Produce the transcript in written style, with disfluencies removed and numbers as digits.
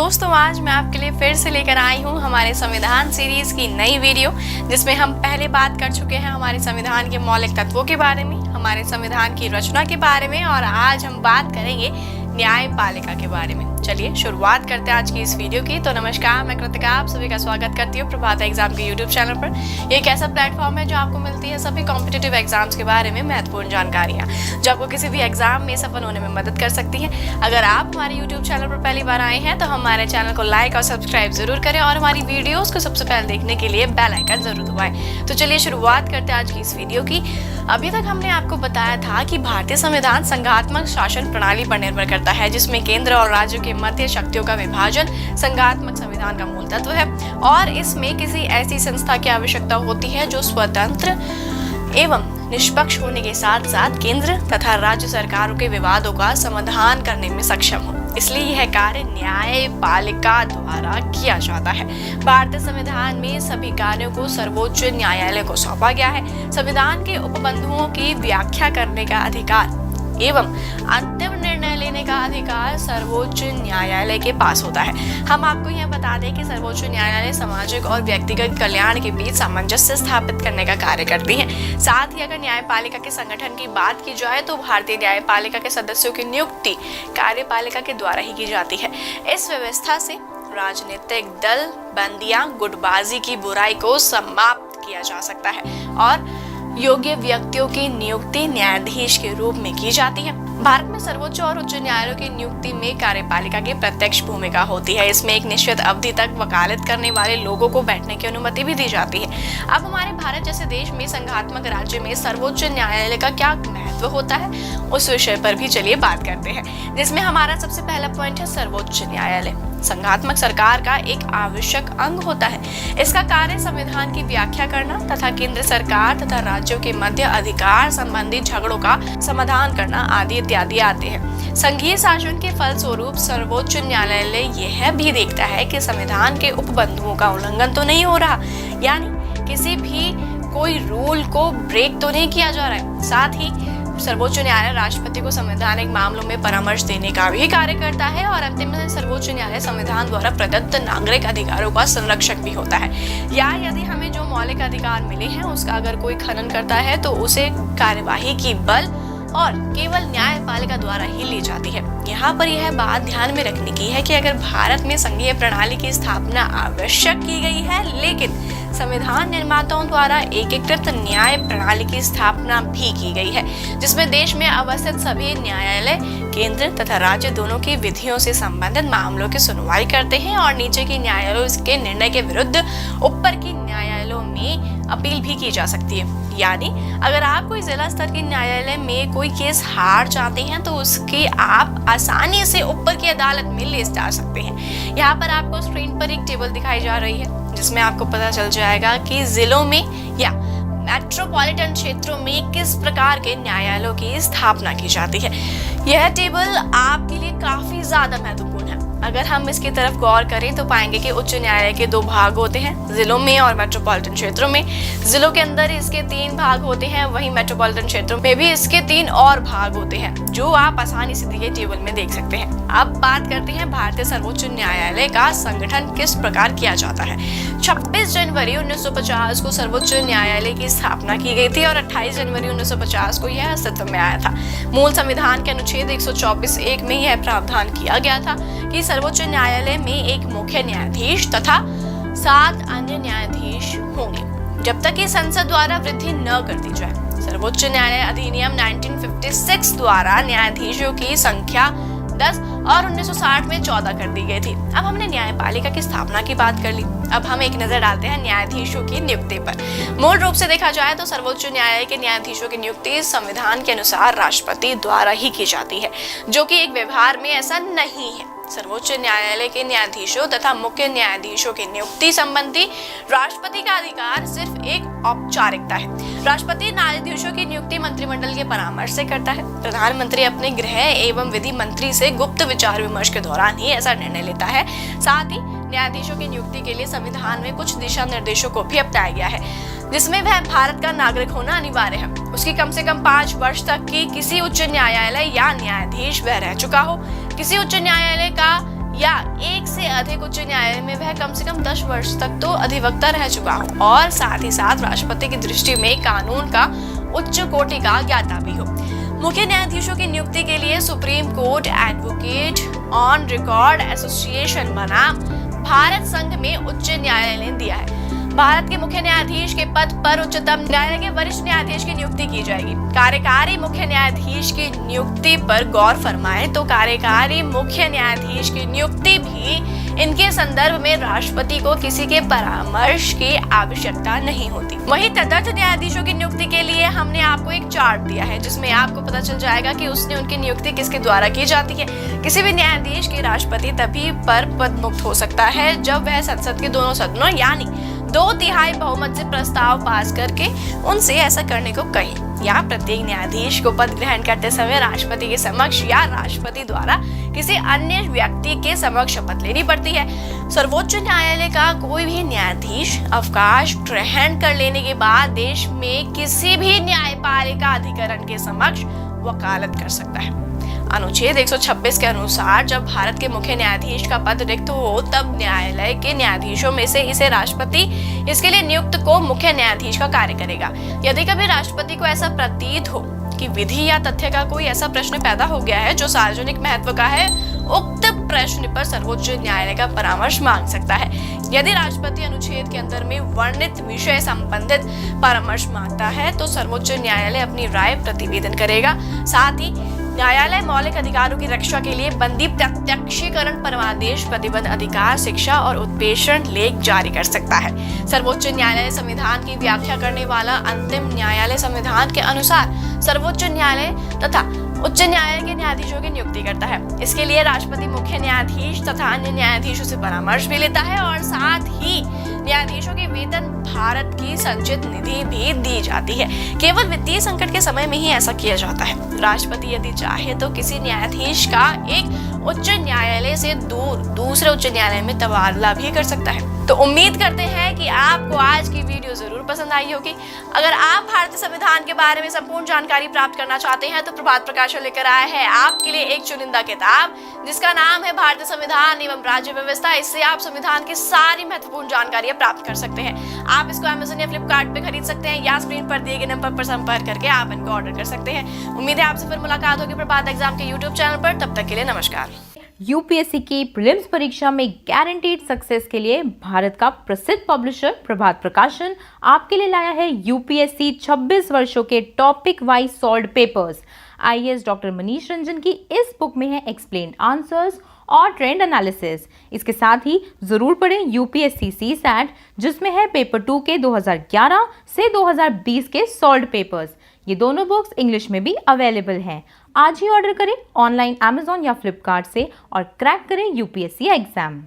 दोस्तों, आज मैं आपके लिए फिर से लेकर आई हूँ हमारे संविधान सीरीज की नई वीडियो, जिसमें हम पहले बात कर चुके हैं हमारे संविधान के मौलिक तत्वों के बारे में, हमारे संविधान की रचना के बारे में, और आज हम बात करेंगे न्यायपालिका के बारे में। चलिए शुरुआत करते हैं आज की इस वीडियो की। तो नमस्कार, मैं कृतिका आप सभी का स्वागत करती हूँ प्रभात एग्जाम के यूट्यूब चैनल पर। ये एक ऐसा प्लेटफॉर्म है जो आपको मिलती है सभी कॉम्पिटिटिव एग्जाम्स के बारे में महत्वपूर्ण जानकारियाँ, जो आपको किसी भी एग्जाम में सफल होने में मदद कर सकती है। अगर आप हमारे यूट्यूब चैनल पर पहली बार आए हैं तो हमारे चैनल को लाइक और सब्सक्राइब जरूर करें और हमारी वीडियोस को सबसे पहले देखने के लिए बेल आइकन जरूर दबाएं। तो चलिए शुरुआत करते हैं आज की इस वीडियो की। अभी तक हमने आपको बताया था कि भारतीय संविधान संघात्मक शासन प्रणाली पर निर्भर करता है, जिसमें केंद्र और राज्यों के मध्य शक्तियों का विभाजन संघात्मक संविधान का मूल तत्व है, और इसमें किसी ऐसी संस्था की आवश्यकता होती है जो स्वतंत्र एवं निष्पक्ष होने के साथ साथ केंद्र तथा राज्य सरकारों के विवादों का समाधान करने में सक्षम हो। इसलिए यह कार्य न्यायपालिका द्वारा किया जाता है। भारतीय संविधान में सभी कार्यों को सर्वोच्च न्यायालय को सौंपा गया है। संविधान के उपबंधों की व्याख्या करने का अधिकार एवं अंतिम निर्णय लेने का अधिकार सर्वोच्च न्यायालय के पास होता है। हम आपको यह बता दें कि सर्वोच्च न्यायालय सामाजिक और व्यक्तिगत कल्याण के बीच सामंजस्य स्थापित करने का कार्य करती है। साथ ही अगर न्यायपालिका के संगठन की बात की जाए तो भारतीय न्यायपालिका के सदस्यों की नियुक्ति कार्यपालिका के द्वारा ही की जाती है। इस व्यवस्था से राजनीतिक दल बंदियां गुटबाजी की बुराई को समाप्त किया जा सकता है और योग्य व्यक्तियों की नियुक्ति न्यायाधीश के रूप में की जाती है। भारत में सर्वोच्च और उच्च न्यायालयों की नियुक्ति में कार्यपालिका की प्रत्यक्ष भूमिका होती है। इसमें एक निश्चित अवधि तक वकालत करने वाले लोगों को बैठने की अनुमति भी दी जाती है। अब हमारे भारत जैसे देश में संघात्मक राज्य में सर्वोच्च न्यायालय का क्या महत्व होता है, उस विषय पर भी चलिए बात करते हैं, जिसमें हमारा सबसे पहला पॉइंट है सर्वोच्च न्यायालय। संघात्मक सरकार का एक आवश्यक अंग होता है। इसका कार्य संविधान की व्याख्या करना तथा केंद्र सरकार तथा राज्यों के मध्य अधिकार संबंधी झगड़ों का समाधान करना आदि इत्यादि आते हैं। संघीय शासन के फलस्वरूप सर्वोच्च न्यायालय यह भी देखता है कि संविधान के उपबंधों का उल्लंघन तो नहीं हो रहा, यानी किसी भी कोई रूल को ब्रेक तो नहीं किया जा रहा है। साथ ही सर्वोच्च न्यायालय राष्ट्रपति को संवैधानिक मामलों में परामर्श देने का भी कार्य करता है, और अंतिम में सर्वोच्च न्यायालय संविधान द्वारा प्रदत्त नागरिक अधिकारों का संरक्षक भी होता है। या यदि हमें जो मौलिक अधिकार मिले हैं उसका अगर कोई खनन करता है तो उसे कार्यवाही की बल और केवल न्यायपालिका द्वारा ही ली जाती है। यहाँ पर यह बात ध्यान में रखने की है कि अगर भारत में संघीय प्रणाली की स्थापना आवश्यक की गई है, लेकिन संविधान निर्माताओं द्वारा एकीकृत न्याय प्रणाली की स्थापना भी की गई है, जिसमें देश में अवस्थित सभी न्यायालय केंद्र तथा राज्य दोनों की विधियों से संबंधित मामलों की सुनवाई करते हैं, और नीचे की न्यायालयों के निर्णय के विरुद्ध ऊपर की न्यायालयों में अपील भी की जा सकती है। यानी अगर आप कोई जिला स्तर के न्यायालय में कोई केस हार जाते हैं तो उसकी आप आसानी से ऊपर की अदालत में ले जा सकते हैं। यहाँ पर आपको स्क्रीन पर एक टेबल दिखाई जा रही है, जिसमें आपको पता चल जाएगा कि जिलों में या मेट्रोपॉलिटन क्षेत्रों में किस प्रकार के न्यायालयों की स्थापना की जाती है। यह टेबल आपके लिए काफी ज्यादा महत्वपूर्ण है। अगर हम इसकी तरफ गौर करें तो पाएंगे कि उच्च न्यायालय के 2 भाग होते हैं, जिलों में और मेट्रोपॉलिटन क्षेत्रों में। जिलों के अंदर इसके 3 भाग होते हैं, वहीं मेट्रोपॉलिटन क्षेत्रों में भी इसके 3 और भाग होते हैं, जो आप आसानी से दिए टेबल में देख सकते हैं। अब बात करते हैं भारतीय सर्वोच्च न्यायालय का संगठन किस प्रकार किया जाता है। 26 जनवरी 1950 को सर्वोच्च न्यायालय की स्थापना की गई थी और 28 जनवरी 1950 को यह अस्तित्व में आया था। मूल संविधान के अनुच्छेद 124(1) में यह प्रावधान किया गया था कि सर्वोच्च न्यायालय में एक मुख्य न्यायाधीश तथा 7 अन्य न्यायाधीश होंगे, जब तक कि संसद द्वारा वृद्धि न कर दी जाए। सर्वोच्च न्यायालय अधिनियम 1956 द्वारा न्यायाधीशों की संख्या 10 और 1960 में 14 कर दी गई थी। अब हमने न्यायपालिका की स्थापना की बात कर ली, अब हम एक नजर डालते हैं न्यायाधीशों की नियुक्ति पर। मूल रूप से देखा जाए तो सर्वोच्च न्यायालय के न्यायाधीशों की नियुक्ति संविधान के अनुसार राष्ट्रपति द्वारा ही की जाती है, जो कि एक व्यवहार में ऐसा नहीं है। सर्वोच्च न्यायालय के न्यायाधीशों तथा मुख्य न्यायाधीशों की नियुक्ति संबंधी राष्ट्रपति का अधिकार सिर्फ एक औपचारिकता है। राष्ट्रपति न्यायाधीशों की नियुक्ति मंत्रिमंडल के परामर्श से करता है। प्रधानमंत्री अपने गृह एवं विधि मंत्री से गुप्त विचार विमर्श के दौरान ही ऐसा निर्णय लेता है। साथ ही न्यायाधीशों की नियुक्ति के लिए संविधान में कुछ दिशा निर्देशों को भी अपनाया गया है, जिसमें वह भारत का नागरिक होना अनिवार्य है, उसकी कम से कम 5 वर्ष तक की किसी उच्च न्यायालय या न्यायाधीश वह रह चुका हो, किसी उच्च न्यायालय का या एक से अधिक उच्च न्यायालय में वह कम से कम 10 वर्ष तक तो अधिवक्ता रह चुका हो और साथ ही साथ राष्ट्रपति की दृष्टि में कानून का उच्च कोटि का ज्ञाता भी हो। मुख्य न्यायाधीशों की नियुक्ति के लिए supreme court advocate on record association बनाम भारत संघ में उच्च न्यायालय ने दिया है। भारत के मुख्य न्यायाधीश के पद पर उच्चतम न्यायालय के वरिष्ठ न्यायाधीश की नियुक्ति की जाएगी। कार्यकारी मुख्य न्यायाधीश की नियुक्ति पर गौर फरमाएं तो कार्यकारी मुख्य न्यायाधीश की नियुक्ति भी इनके संदर्भ में राष्ट्रपति को किसी के परामर्श की आवश्यकता नहीं होती। वहीं तदर्थ न्यायाधीशों की नियुक्ति के लिए हमने आपको एक चार्ट दिया है जिसमें आपको पता चल जाएगा कि उसने उनकी नियुक्ति किसके द्वारा की जाती है। किसी भी न्यायाधीश की राष्ट्रपति तभी पर पद मुक्त हो सकता है जब वह संसद के दोनों सदनों यानी 2/3 बहुमत से प्रस्ताव पास करके उनसे ऐसा करने को कहे या प्रत्येक न्यायाधीश को पद ग्रहण करते समय राष्ट्रपति के समक्ष या राष्ट्रपति द्वारा किसी अन्य व्यक्ति के समक्ष शपथ लेनी पड़ती है। सर्वोच्च न्यायालय का कोई भी न्यायाधीश अवकाश ग्रहण कर लेने के बाद देश में किसी भी न्यायपालिका अधिकरण के समक्ष वकालत कर सकता है। अनुच्छेद 126 के अनुसार जब भारत के मुख्य न्यायाधीश का पद रिक्त हो तब न्यायालय के न्यायाधीशों में से इसे राष्ट्रपति इसके लिए नियुक्त को मुख्य न्यायाधीश का कार्य करेगा। यदि कभी राष्ट्रपति को ऐसा प्रतीत हो कि विधि या तथ्य का कोई ऐसा प्रश्न पैदा हो गया है जो सार्वजनिक महत्व का है, उक्त प्रश्न पर सर्वोच्च न्यायालय का परामर्श मांग सकता है। यदि राष्ट्रपति अनुच्छेद के अंदर में वर्णित विषय संबंधित परामर्श मांगता है तो सर्वोच्च न्यायालय अपनी राय प्रतिवेदन करेगा। साथ ही न्यायालय मौलिक अधिकारों की रक्षा के लिए बंदी प्रत्यक्षीकरण परमादेश प्रतिबंध अधिकार शिक्षा और उत्प्रेषण लेख जारी कर सकता है। सर्वोच्च न्यायालय संविधान की व्याख्या करने वाला अंतिम न्यायालय संविधान के अनुसार सर्वोच्च न्यायालय तथा उच्च न्यायालय के न्यायाधीशों की नियुक्ति करता है। इसके लिए राष्ट्रपति मुख्य न्यायाधीश तथा अन्य न्यायाधीशों से परामर्श भी लेता है और साथ ही न्यायाधीशों के वेतन भारत की संचित निधि भी दी जाती है। केवल वित्तीय संकट के समय में ही ऐसा किया जाता है। राष्ट्रपति यदि चाहे तो किसी न्यायाधीश का एक उच्च न्यायालय से दूर दूसरे उच्च न्यायालय में तबादला भी कर सकता है। तो उम्मीद करते हैं कि आपको आज की वीडियो जरूर पसंद आई होगी। अगर आप भारतीय संविधान के बारे में संपूर्ण जानकारी प्राप्त करना चाहते हैं तो प्रभात प्रकाशन लेकर आया है आपके लिए एक चुनिंदा किताब जिसका नाम है भारतीय संविधान एवं राज्य व्यवस्था। इससे आप संविधान की सारी महत्वपूर्ण जानकारियां प्राप्त कर सकते हैं। आप इसको अमेज़न या फ्लिपकार्ट पे खरीद सकते हैं या स्क्रीन पर दिए गए नंबर पर संपर्क करके आप इनको ऑर्डर कर सकते हैं। उम्मीद है आपसे फिर मुलाकात होगी प्रभात एग्जाम के यूट्यूब चैनल पर। तब तक के लिए नमस्कार। यूपीएससी की प्रीलिम्स परीक्षा में गारंटीड सक्सेस के लिए भारत का प्रसिद्ध पब्लिशर प्रभात प्रकाशन आपके लिए लाया है यूपीएससी 26 वर्षों के topic wise solved papers. IAS doctor Manish Ranjan की इस बुक में है एक्सप्लेन्ड आंसर्स और ट्रेंड एनालिसिस। इसके साथ ही जरूर पढ़ें यूपीएससी सीसैट जिसमें है पेपर 2 के 2011 से 2020 के सॉल्व्ड पेपर्स। ये दोनों बुक्स इंग्लिश में भी अवेलेबल हैं। आज ही ऑर्डर करें ऑनलाइन अमेज़न या फ्लिपकार्ट से और क्रैक करें यूपीएससी एग्जाम।